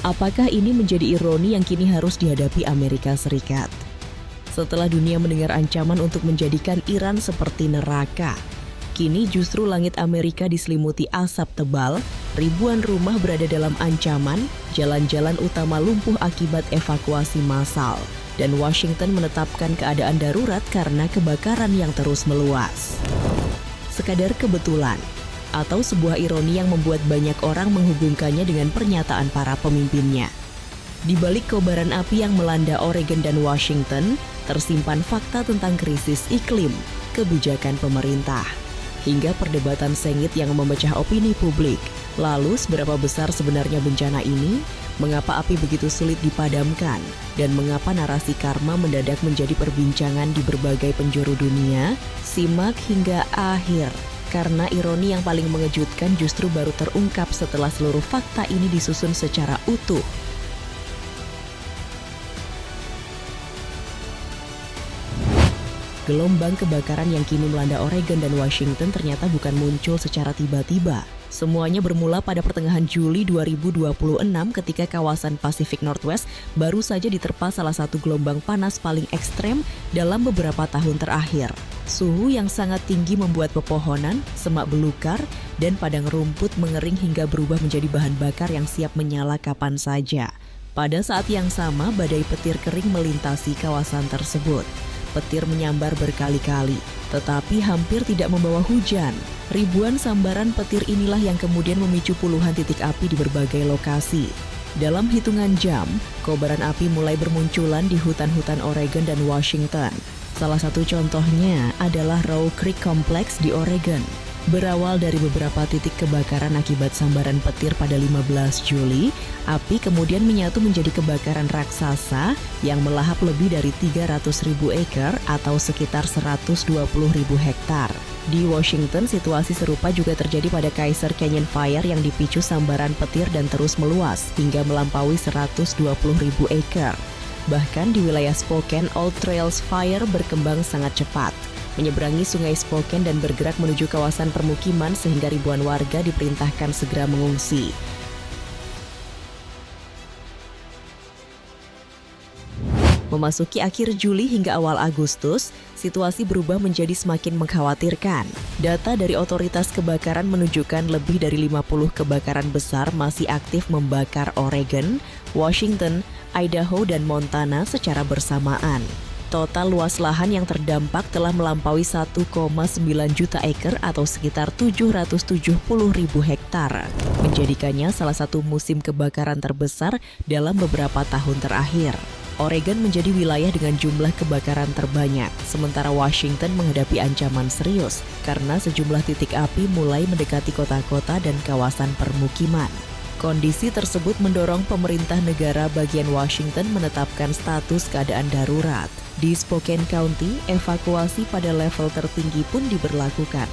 Apakah ini menjadi ironi yang kini harus dihadapi Amerika Serikat? Setelah dunia mendengar ancaman untuk menjadikan Iran seperti neraka, kini justru langit Amerika diselimuti asap tebal, ribuan rumah berada dalam ancaman, jalan-jalan utama lumpuh akibat evakuasi massal, dan Washington menetapkan keadaan darurat karena kebakaran yang terus meluas. Sekadar kebetulan, atau sebuah ironi yang membuat banyak orang menghubungkannya dengan pernyataan para pemimpinnya. Di balik kobaran api yang melanda Oregon dan Washington, tersimpan fakta tentang krisis iklim, kebijakan pemerintah, hingga perdebatan sengit yang memecah opini publik. Lalu, seberapa besar sebenarnya bencana ini? Mengapa api begitu sulit dipadamkan? Dan mengapa narasi karma mendadak menjadi perbincangan di berbagai penjuru dunia? Simak hingga akhir, karena ironi yang paling mengejutkan justru baru terungkap setelah seluruh fakta ini disusun secara utuh. Gelombang kebakaran yang kini melanda Oregon dan Washington ternyata bukan muncul secara tiba-tiba. Semuanya bermula pada pertengahan Juli 2026 ketika kawasan Pacific Northwest baru saja diterpa salah satu gelombang panas paling ekstrem dalam beberapa tahun terakhir. Suhu yang sangat tinggi membuat pepohonan, semak belukar, dan padang rumput mengering hingga berubah menjadi bahan bakar yang siap menyala kapan saja. Pada saat yang sama, badai petir kering melintasi kawasan tersebut. Petir menyambar berkali-kali, tetapi hampir tidak membawa hujan. Ribuan sambaran petir inilah yang kemudian memicu puluhan titik api di berbagai lokasi. Dalam hitungan jam, kobaran api mulai bermunculan di hutan-hutan Oregon dan Washington. Salah satu contohnya adalah Row Creek Complex di Oregon. Berawal dari beberapa titik kebakaran akibat sambaran petir pada 15 Juli, api kemudian menyatu menjadi kebakaran raksasa yang melahap lebih dari 300.000 acre atau sekitar 120.000 hektar. Di Washington, situasi serupa juga terjadi pada Kaiser Canyon Fire yang dipicu sambaran petir dan terus meluas hingga melampaui 120.000 acre. Bahkan di wilayah Spokane, Old Trails Fire berkembang sangat cepat, menyeberangi sungai Spokane dan bergerak menuju kawasan permukiman sehingga ribuan warga diperintahkan segera mengungsi. Memasuki akhir Juli hingga awal Agustus, situasi berubah menjadi semakin mengkhawatirkan. Data dari otoritas kebakaran menunjukkan lebih dari 50 kebakaran besar masih aktif membakar Oregon, Washington, Idaho, dan Montana secara bersamaan. Total luas lahan yang terdampak telah melampaui 1,9 juta acre atau sekitar 770.000 hektar, menjadikannya salah satu musim kebakaran terbesar dalam beberapa tahun terakhir. Oregon menjadi wilayah dengan jumlah kebakaran terbanyak, sementara Washington menghadapi ancaman serius karena sejumlah titik api mulai mendekati kota-kota dan kawasan permukiman. Kondisi tersebut mendorong pemerintah negara bagian Washington menetapkan status keadaan darurat. Di Spokane County, evakuasi pada level tertinggi pun diberlakukan.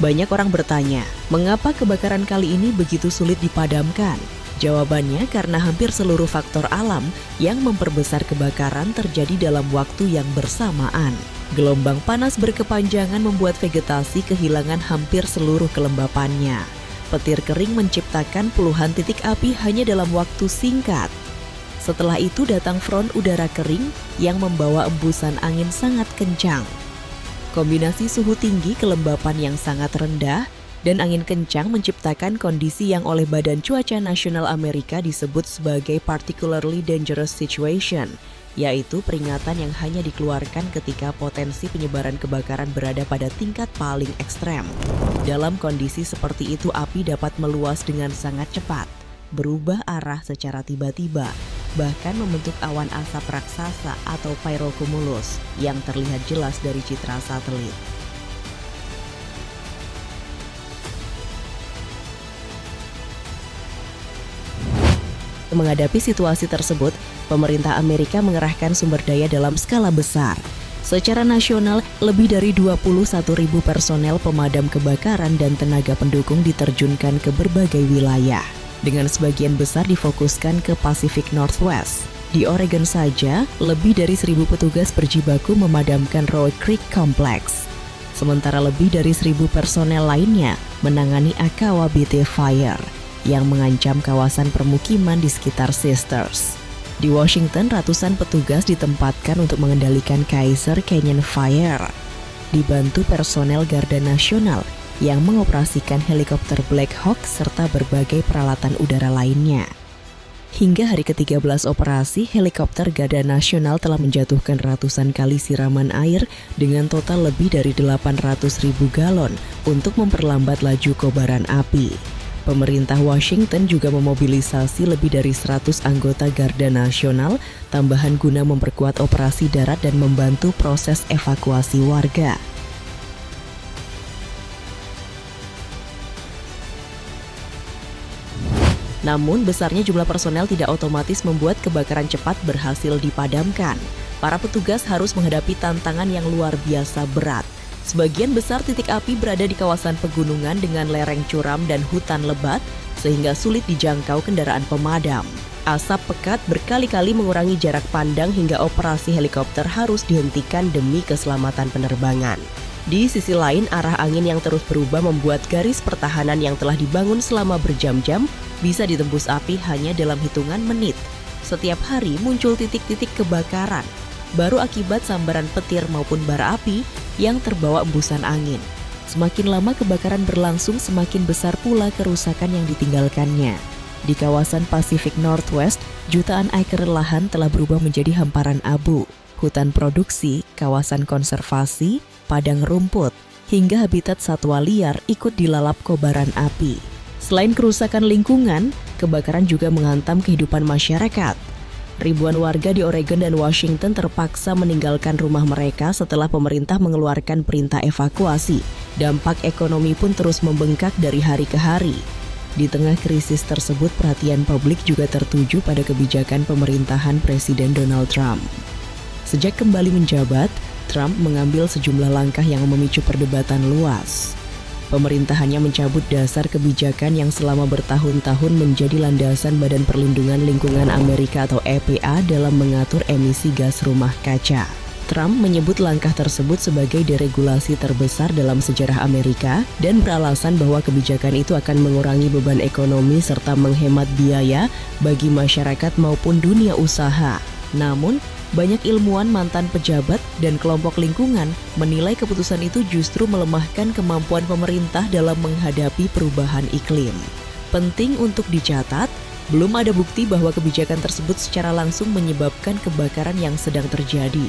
Banyak orang bertanya, mengapa kebakaran kali ini begitu sulit dipadamkan? Jawabannya karena hampir seluruh faktor alam yang memperbesar kebakaran terjadi dalam waktu yang bersamaan. Gelombang panas berkepanjangan membuat vegetasi kehilangan hampir seluruh kelembapannya. Petir kering menciptakan puluhan titik api hanya dalam waktu singkat. Setelah itu datang front udara kering yang membawa embusan angin sangat kencang. Kombinasi suhu tinggi, kelembapan yang sangat rendah, dan angin kencang menciptakan kondisi yang oleh Badan Cuaca Nasional Amerika disebut sebagai particularly dangerous situation, yaitu peringatan yang hanya dikeluarkan ketika potensi penyebaran kebakaran berada pada tingkat paling ekstrem. Dalam kondisi seperti itu, api dapat meluas dengan sangat cepat, berubah arah secara tiba-tiba, bahkan membentuk awan asap raksasa atau pyrocumulus yang terlihat jelas dari citra satelit. Menghadapi situasi tersebut, pemerintah Amerika mengerahkan sumber daya dalam skala besar. Secara nasional, lebih dari 21.000 personel pemadam kebakaran dan tenaga pendukung diterjunkan ke berbagai wilayah, dengan sebagian besar difokuskan ke Pacific Northwest. Di Oregon saja, lebih dari 1.000 petugas berjibaku memadamkan Row Creek Complex. Sementara lebih dari 1.000 personel lainnya menangani Akawabite Fire yang mengancam kawasan permukiman di sekitar Sisters. Di Washington, ratusan petugas ditempatkan untuk mengendalikan Kaiser Canyon Fire, dibantu personel Garda Nasional yang mengoperasikan helikopter Black Hawk serta berbagai peralatan udara lainnya. Hingga hari ke-13 operasi, helikopter Garda Nasional telah menjatuhkan ratusan kali siraman air dengan total lebih dari 800.000 galon untuk memperlambat laju kobaran api. Pemerintah Washington juga memobilisasi lebih dari 100 anggota Garda Nasional tambahan guna memperkuat operasi darat dan membantu proses evakuasi warga. Namun, besarnya jumlah personel tidak otomatis membuat kebakaran cepat berhasil dipadamkan. Para petugas harus menghadapi tantangan yang luar biasa berat. Sebagian besar titik api berada di kawasan pegunungan dengan lereng curam dan hutan lebat, sehingga sulit dijangkau kendaraan pemadam. Asap pekat berkali-kali mengurangi jarak pandang hingga operasi helikopter harus dihentikan demi keselamatan penerbangan. Di sisi lain, arah angin yang terus berubah membuat garis pertahanan yang telah dibangun selama berjam-jam bisa ditembus api hanya dalam hitungan menit. Setiap hari muncul titik-titik kebakaran, baru akibat sambaran petir maupun bara api yang terbawa embusan angin. Semakin lama kebakaran berlangsung, semakin besar pula kerusakan yang ditinggalkannya. Di kawasan Pacific Northwest, jutaan acre lahan telah berubah menjadi hamparan abu, hutan produksi, kawasan konservasi, padang rumput, hingga habitat satwa liar ikut dilalap kobaran api. Selain kerusakan lingkungan, kebakaran juga menghantam kehidupan masyarakat. Ribuan warga di Oregon dan Washington terpaksa meninggalkan rumah mereka setelah pemerintah mengeluarkan perintah evakuasi. Dampak ekonomi pun terus membengkak dari hari ke hari. Di tengah krisis tersebut, perhatian publik juga tertuju pada kebijakan pemerintahan Presiden Donald Trump. Sejak kembali menjabat, Trump mengambil sejumlah langkah yang memicu perdebatan luas. Pemerintahannya mencabut dasar kebijakan yang selama bertahun-tahun menjadi landasan Badan Perlindungan Lingkungan Amerika atau EPA dalam mengatur emisi gas rumah kaca. Trump menyebut langkah tersebut sebagai deregulasi terbesar dalam sejarah Amerika dan beralasan bahwa kebijakan itu akan mengurangi beban ekonomi serta menghemat biaya bagi masyarakat maupun dunia usaha. Namun, banyak ilmuwan, mantan pejabat, dan kelompok lingkungan menilai keputusan itu justru melemahkan kemampuan pemerintah dalam menghadapi perubahan iklim. Penting untuk dicatat, belum ada bukti bahwa kebijakan tersebut secara langsung menyebabkan kebakaran yang sedang terjadi.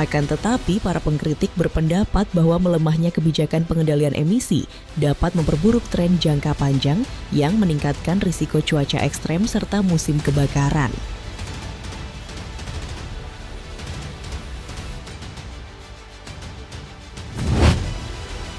Akan tetapi, para pengkritik berpendapat bahwa melemahnya kebijakan pengendalian emisi dapat memperburuk tren jangka panjang yang meningkatkan risiko cuaca ekstrem serta musim kebakaran.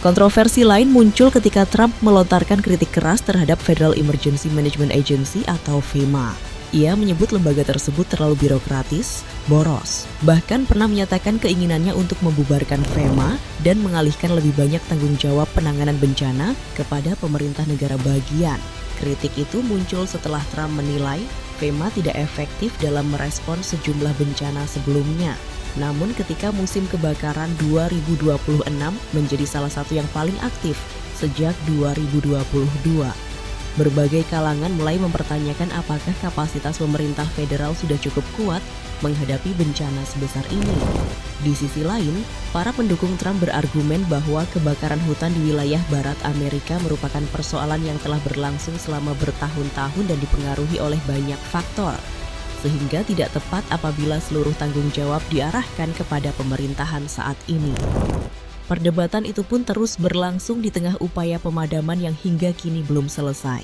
Kontroversi lain muncul ketika Trump melontarkan kritik keras terhadap Federal Emergency Management Agency atau FEMA. Ia menyebut lembaga tersebut terlalu birokratis, boros. Bahkan pernah menyatakan keinginannya untuk membubarkan FEMA dan mengalihkan lebih banyak tanggung jawab penanganan bencana kepada pemerintah negara bagian. Kritik itu muncul setelah Trump menilai FEMA tidak efektif dalam merespon sejumlah bencana sebelumnya. Namun ketika musim kebakaran 2026 menjadi salah satu yang paling aktif sejak 2022, berbagai kalangan mulai mempertanyakan apakah kapasitas pemerintah federal sudah cukup kuat menghadapi bencana sebesar ini. Di sisi lain, para pendukung Trump berargumen bahwa kebakaran hutan di wilayah barat Amerika merupakan persoalan yang telah berlangsung selama bertahun-tahun dan dipengaruhi oleh banyak faktor, sehingga tidak tepat apabila seluruh tanggung jawab diarahkan kepada pemerintahan saat ini. Perdebatan itu pun terus berlangsung di tengah upaya pemadaman yang hingga kini belum selesai.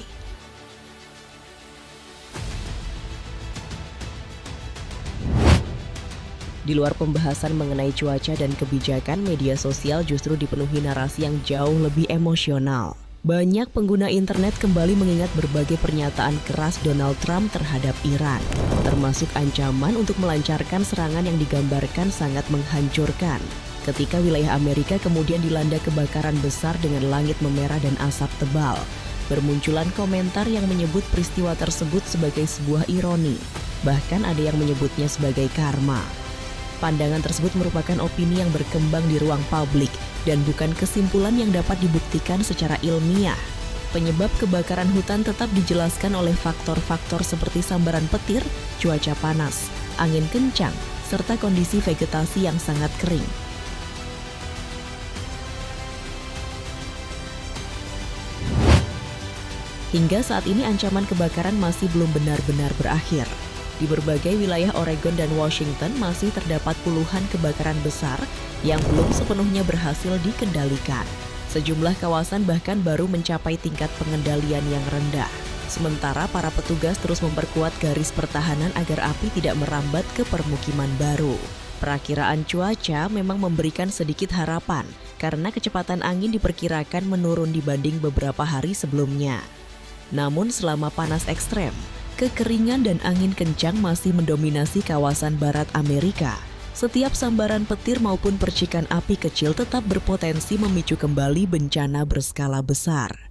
Di luar pembahasan mengenai cuaca dan kebijakan, media sosial justru dipenuhi narasi yang jauh lebih emosional. Banyak pengguna internet kembali mengingat berbagai pernyataan keras Donald Trump terhadap Iran, termasuk ancaman untuk melancarkan serangan yang digambarkan sangat menghancurkan. Ketika wilayah Amerika kemudian dilanda kebakaran besar dengan langit memerah dan asap tebal, bermunculan komentar yang menyebut peristiwa tersebut sebagai sebuah ironi. Bahkan ada yang menyebutnya sebagai karma. Pandangan tersebut merupakan opini yang berkembang di ruang publik dan bukan kesimpulan yang dapat dibuktikan secara ilmiah. Penyebab kebakaran hutan tetap dijelaskan oleh faktor-faktor seperti sambaran petir, cuaca panas, angin kencang, serta kondisi vegetasi yang sangat kering. Hingga saat ini ancaman kebakaran masih belum benar-benar berakhir. Di berbagai wilayah Oregon dan Washington masih terdapat puluhan kebakaran besar yang belum sepenuhnya berhasil dikendalikan. Sejumlah kawasan bahkan baru mencapai tingkat pengendalian yang rendah. Sementara para petugas terus memperkuat garis pertahanan agar api tidak merambat ke permukiman baru. Perakiraan cuaca memang memberikan sedikit harapan karena kecepatan angin diperkirakan menurun dibanding beberapa hari sebelumnya. Namun selama panas ekstrem, kekeringan dan angin kencang masih mendominasi kawasan barat Amerika. Setiap sambaran petir maupun percikan api kecil tetap berpotensi memicu kembali bencana berskala besar.